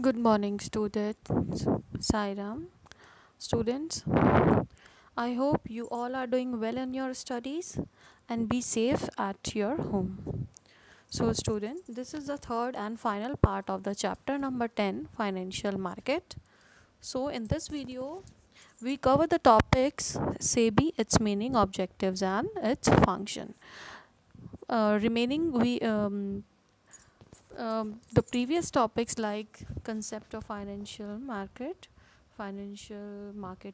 Good morning, students. Sairam. Students, I hope you all are doing well in your studies and be safe at your home. So, student, this is the third and final part of the chapter number 10 Financial Market. So, in this video, we cover the topics SEBI, its meaning, objectives, and its function. Remaining, the previous topics like concept of financial market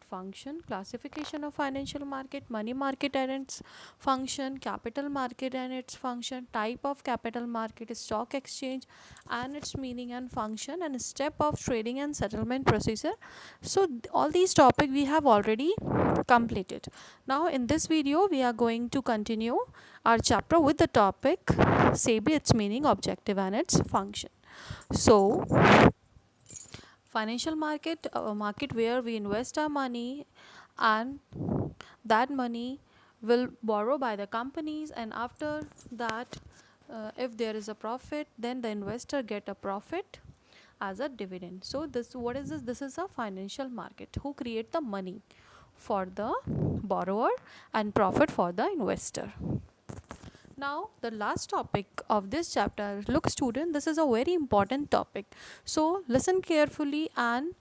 function, classification of financial market, money market and its function, capital market and its function, type of capital market, stock exchange and its meaning and function, and step of trading and settlement procedure. So all these topics we have already completed. Now in this video we are going to continue our chapter with the topic SEBI, its meaning, objective, and its function. So, financial market, a market where we invest our money, and that money will borrow by the companies, and after that, if there is a profit, then the investor get a profit as a dividend. So, this what is this? This is a financial market who create the money for the borrower and profit for the investor. Now, the last topic of this chapter, look, student, this is a very important topic. So, listen carefully and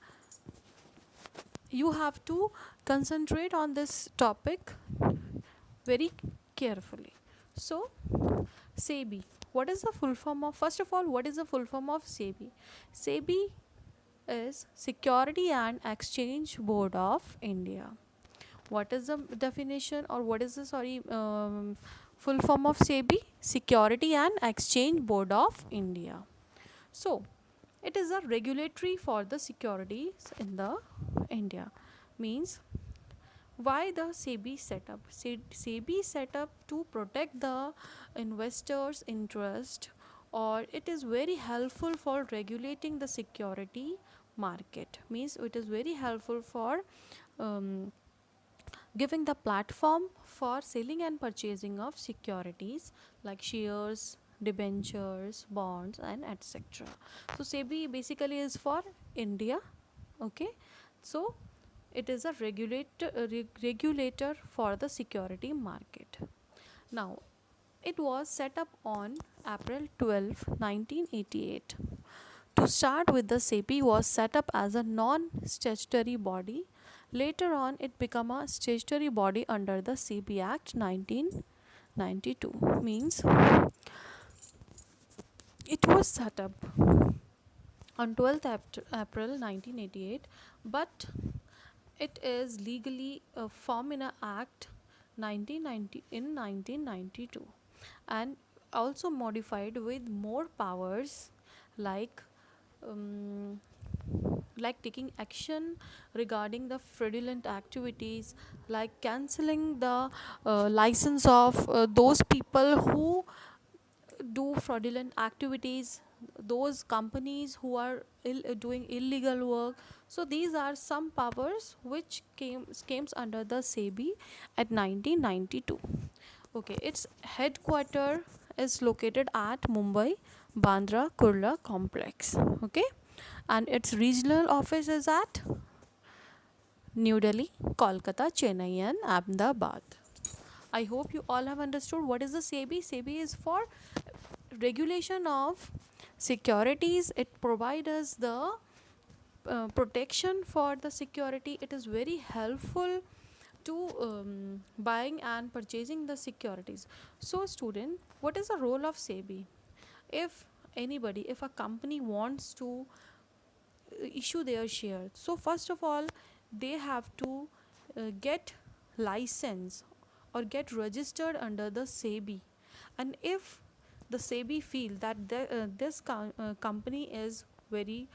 you have to concentrate on this topic very carefully. So, SEBI. What is the full form of, first of all, what is the full form of SEBI? SEBI is Security and Exchange Board of India. What is the definition, or what is the full form of SEBI? Security and Exchange Board of India. So it is a regulatory for the securities in the India. Means why the SEBI setup? SEBI set up to protect the investors' interest, or it is very helpful for regulating the security market. Means it is very helpful for um, giving the platform for selling and purchasing of securities like shares, debentures, bonds, and etc. So SEBI basically is for India. Okay, so it is a regulator for the security market. Now, it was set up on April 12, 1988. To start with, the SEBI was set up as a non-statutory body. Later on, it became a statutory body under the SEBI Act 1992. Means it was set up on 12th April 1988, but it is legally formed in a Act 1990 in 1992, and also modified with more powers like um, taking action regarding the fraudulent activities, like cancelling the license of those people who do fraudulent activities, those companies who are doing illegal work. So these are some powers which came under the SEBI at 1992. Okay, its headquarter is located at Mumbai Bandra Kurla complex. Okay, and its regional office is at New Delhi, Kolkata, Chennai, and Ahmedabad. I hope you all have understood what is the SEBI. SEBI is for regulation of securities. It provides us the protection for the security. It is very helpful to buying and purchasing the securities. So student, what is the role of SEBI? If anybody, if a company wants to issue their share, so first of all they have to get license or get registered under the SEBI. And if the SEBI feel that this company is very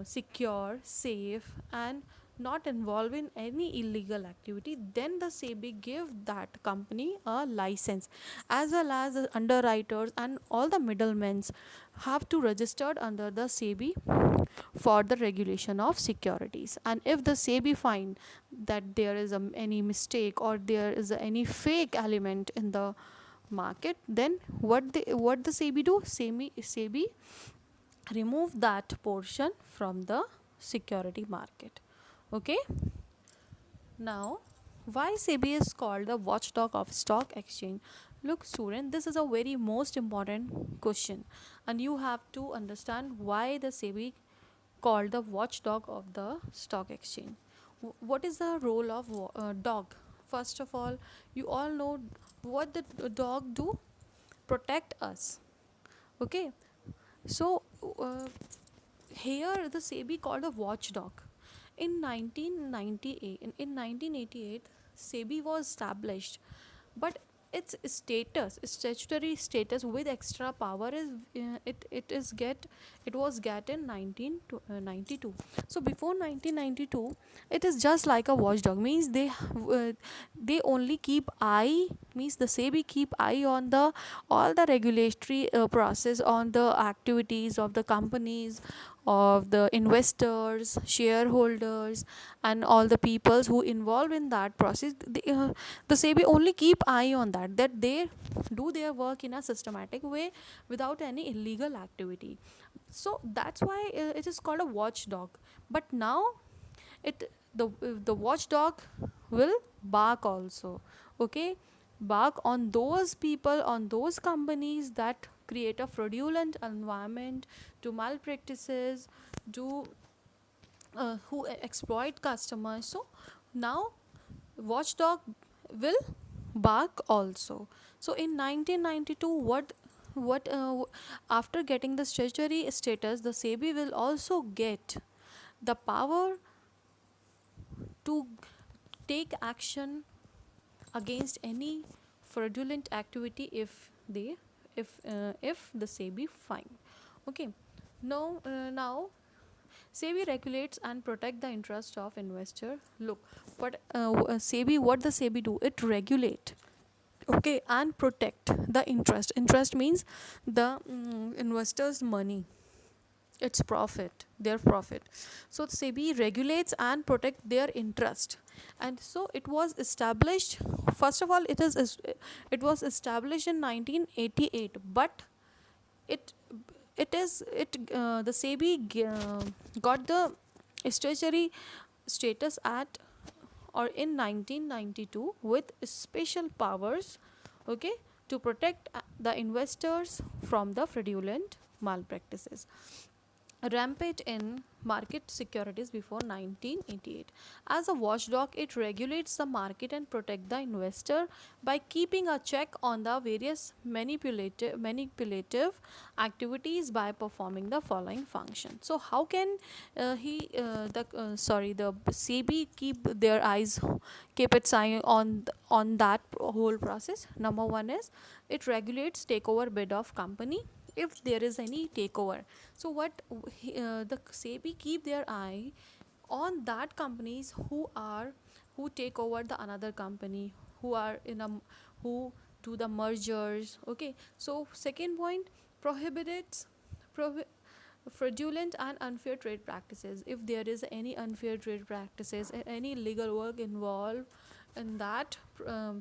secure, safe, and not involved in any illegal activity, then the SEBI give that company a license, as well as the underwriters and all the middlemen have to registered under the SEBI for the regulation of securities. And if the SEBI find that there is any mistake or there is any fake element in the market, then what the SEBI do? SEBI remove that portion from the security market. Okay. Now, why SEBI is called the watchdog of stock exchange? Look, student, this is a very most important question, and you have to understand why the SEBI called the watchdog of the stock exchange. What is the role of dog? First of all, you all know what the dog do. Protect us. Okay. So here the SEBI called a watchdog. In 1998, in 1988, SEBI was established, but its status, statutory status with extra power is it was get in 1992. So before 1992, it is just like a watchdog. Means they only keep eye, means the SEBI keep eye on the all the regulatory process, on the activities of the companies, of the investors, shareholders, and all the peoples who involve in that process. The SEBI only keep eye on that they do their work in a systematic way without any illegal activity. So that's why it is called a watchdog. But now it the watchdog will bark also. Okay, bark on those people, on those companies that create a fraudulent environment, to malpractices, to who exploit customers. So now watchdog will bark also. So in 1992, after getting the statutory status, the SEBI will also get the power to take action against any fraudulent activity if the SEBI find. Okay. Now SEBI regulates and protect the interest of investor. Look, SEBI, what the SEBI do? It regulate, okay, and protect the interest. Interest means the investors' money, its profit, their profit. So SEBI regulates and protect their interest. And so it was established. First of all, it was established in 1988, but it the SEBI got the statutory status at or in 1992 with special powers, okay, to protect the investors from the fraudulent malpractices rampant in market securities before 1988. As a watchdog, it regulates the market and protect the investor by keeping a check on the various manipulative activities by performing the following function. So how can the SEBI keep its eye on that whole process? Number one is it regulates takeover bid of company if there is any takeover. So the SEBI keep their eye on that companies who take over the another company, who are in a who do the mergers. Okay. So second point, prohibits prohi- fraudulent and unfair trade practices. If there is any unfair trade practices, any legal work involved in that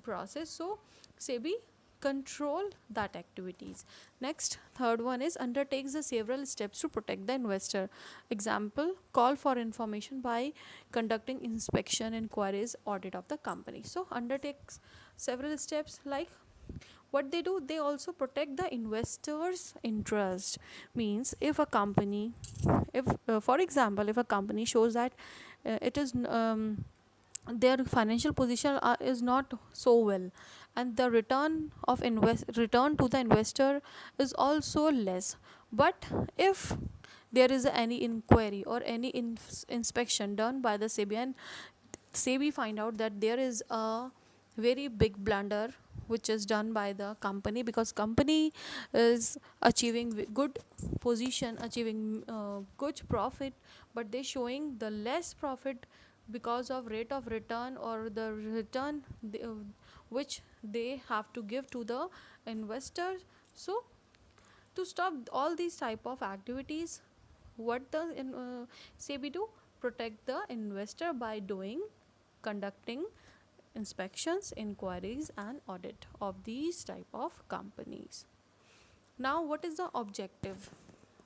process, so SEBI control that activities. Next, third one is undertakes the several steps to protect the investor. Example, call for information by conducting inspection, inquiries, audit of the company. So undertakes several steps, like what they do, they also protect the investors interest. Means if a company, if for example, if a company shows that it is their financial position is not so well, and the return to the investor is also less. But if there is any inquiry or any inspection done by the SEBI, and SEBI find out that there is a very big blunder which is done by the company, because company is achieving good position, achieving good profit, but they showing the less profit because of rate of return or the return which they have to give to the investors. So to stop all these type of activities, what the SEBI do? Protect the investor by conducting inspections, inquiries, and audit of these type of companies. Now, what is the objective?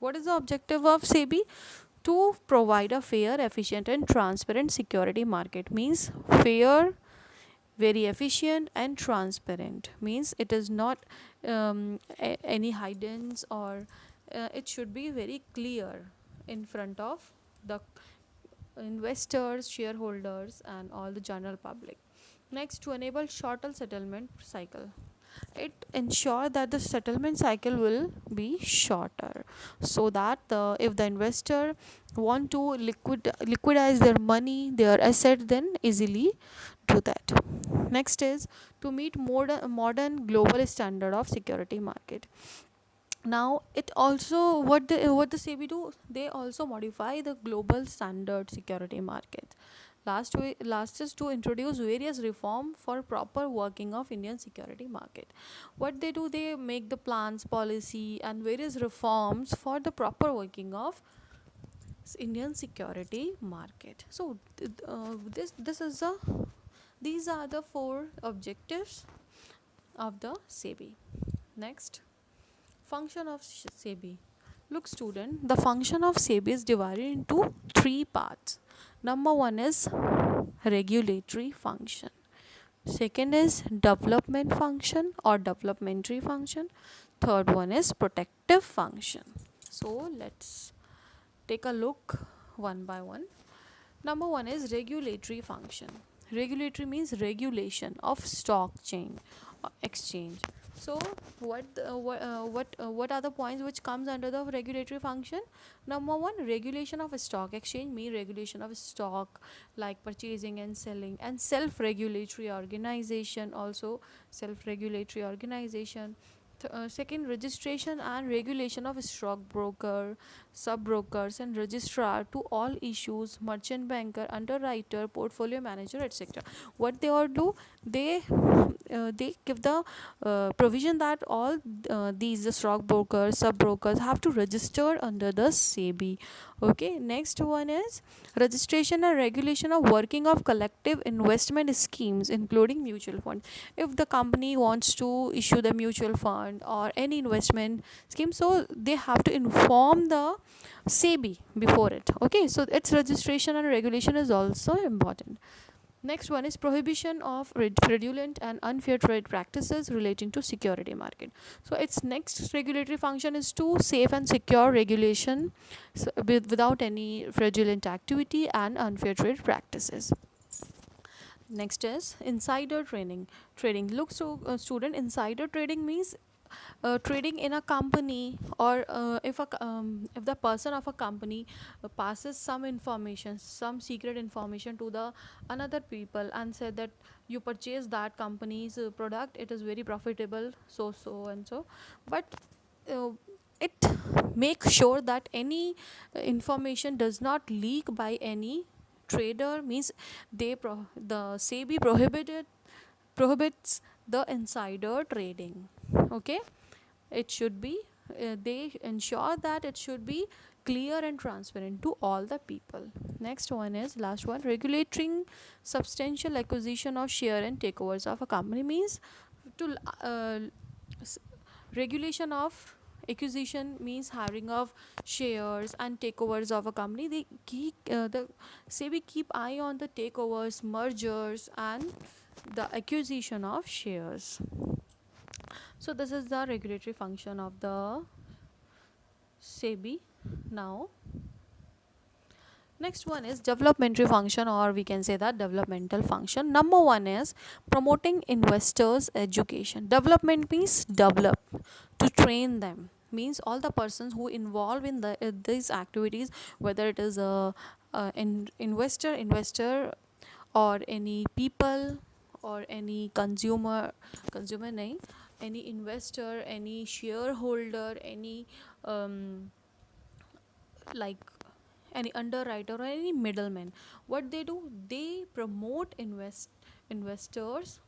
What is the objective of SEBI? To provide a fair, efficient, and transparent security market. Means fair, very efficient, and transparent. Means it is not any hidden, or it should be very clear in front of the investors, shareholders, and all the general public. Next, to enable shorter settlement cycle, it ensure that the settlement cycle will be shorter, so that if the investor want to liquidize their money, their asset, then easily do that. Next is to meet modern global standard of security market. Now it also, what the SEBI do, they also modify the global standard security market. Last is to introduce various reform for proper working of Indian security market. What they do, they make the plans, policy, and various reforms for the proper working of Indian security market. So this is the these are the four objectives of the SEBI. Next, function of SEBI. Look, student, the function of SEBI is divided into three parts. Number one is regulatory function. Second is development function or developmentary function. Third one is protective function. So let's take a look one by one. Number one is regulatory function. Regulatory means regulation of stock chain exchange. So what are the points which comes under the regulatory function? Number one, regulation of a stock exchange mean regulation of stock, like purchasing and selling, and self-regulatory organization, also self-regulatory organization. Second, registration and regulation of stockbroker, sub-brokers, and registrar to all issues, merchant banker, underwriter, portfolio manager, etc. What they all do, they give the provision that all these the stockbrokers, sub-brokers have to register under the SEBI. Okay, next one is registration and regulation of working of collective investment schemes, including mutual funds. If the company wants to issue the mutual fund or any investment scheme, so they have to inform the SEBI before it. Okay, so its registration and regulation is also important. Next one is prohibition of fraudulent and unfair trade practices relating to security market. So its next regulatory function is to safe and secure regulation, without any fraudulent activity and unfair trade practices. Next is insider trading. Look, so student, insider trading means trading in a company, or if the person of a company passes some information, some secret information to the another people, and said that you purchase that company's product, it is very profitable, so and so. But uh, it makes sure that any information does not leak by any trader. Means the SEBI prohibits the insider trading. Okay, it should be they ensure that it should be clear and transparent to all the people. Next one is last one, regulating substantial acquisition of share and takeovers of a company. Means to s- regulation of acquisition means hiring of shares and takeovers of a company. They keep the SEBI keep eye on the takeovers, mergers, and the acquisition of shares. So this is the regulatory function of the SEBI. Now, next one is developmentary function, or we can say that developmental function. Number one is promoting investors education. Development means develop, to train them. Means all the persons who involve in these activities, whether it is a investor, or any people, or any consumer nahi, any investor, any shareholder, any um, like any underwriter or any middleman. What they do, they promote investors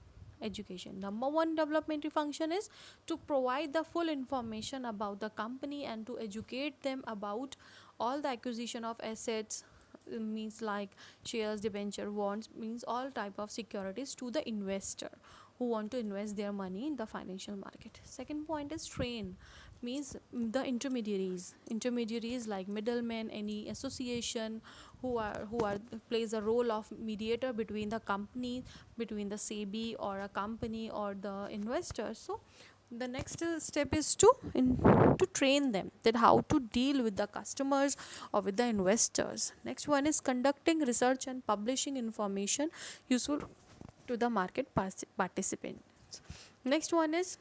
education. Number one developmental function is to provide the full information about the company and to educate them about all the acquisition of assets, means like shares, debenture, bonds, means all type of securities to the investor who want to invest their money in the financial market. Second point is train. means the intermediaries like middlemen, any association who are plays a role of mediator between the company, between the SEBI or a company or the investor. So the next step is to train them that how to deal with the customers or with the investors. Next one is conducting research and publishing information useful to the market participants. Next one is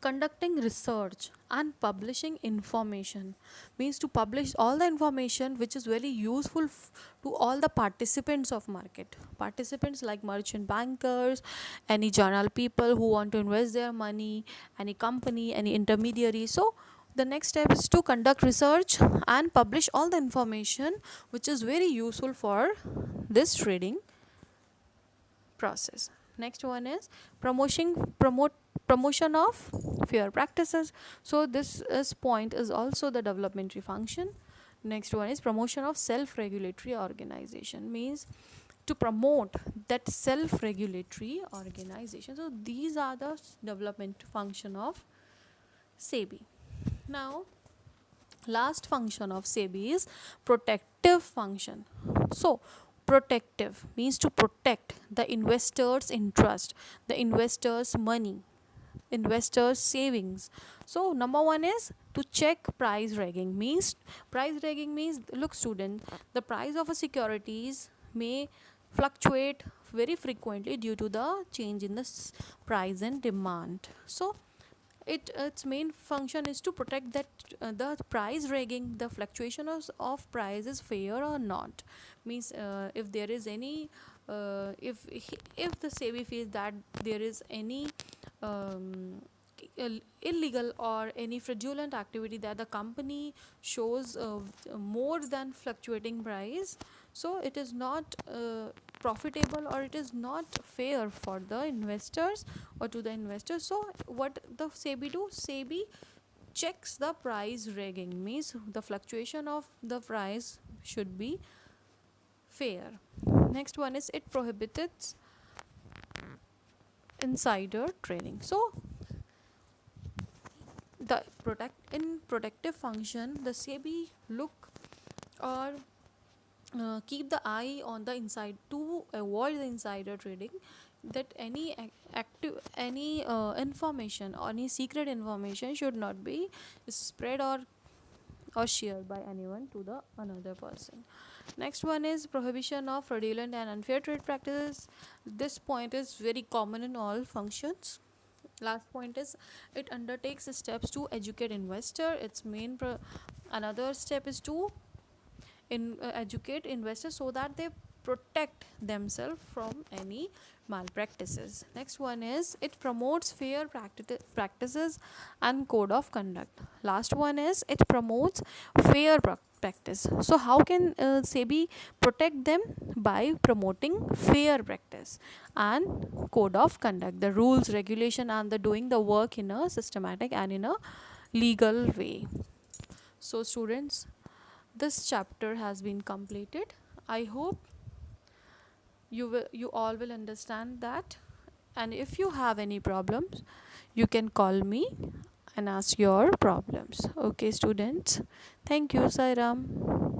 conducting research and publishing information, means to publish all the information which is very useful to all the participants of market, participants like merchant bankers, any journal people who want to invest their money, any company, any intermediary. So the next step is to conduct research and publish all the information which is very useful for this trading process. Next one is promotion of fair practices. So this is point is also the developmentary function. Next one is promotion of self-regulatory organization, means to promote that self-regulatory organization. So these are the development function of SEBI. Now last function of SEBI is protective function. So protective means to protect the investor's interest, the investor's money, investors savings. So number one is to check price ragging, means look student, the price of a securities may fluctuate very frequently due to the change in the price and demand. So its main function is to protect that the price ragging, the fluctuation of price is fair or not, means if there is any if the SEBI feels that there is any um, illegal or any fraudulent activity that the company shows more than fluctuating price, so it is not profitable or it is not fair for the investors or to the investors. So what the SEBI do, SEBI checks the price ragging, means the fluctuation of the price should be fair. Next one is it prohibits insider trading. So the protective function, the SEBI look or keep the eye on the inside to avoid the insider trading, that any active any information or any secret information should not be spread or shared by anyone to the another person. Next one is prohibition of fraudulent and unfair trade practices. This point is very common in all functions. Last point is it undertakes steps to educate investor. Its main another step is to educate investors so that they protect themselves from any malpractices. Next one is it promotes fair practices and code of conduct. Last one is it promotes fair practice. So how can SEBI protect them? By promoting fair practice and code of conduct, the rules, regulation, and the doing the work in a systematic and in a legal way. So students, this chapter has been completed. I hope you all will understand that, and if you have any problems you can call me and ask your problems. Okay students, thank you. Sairam.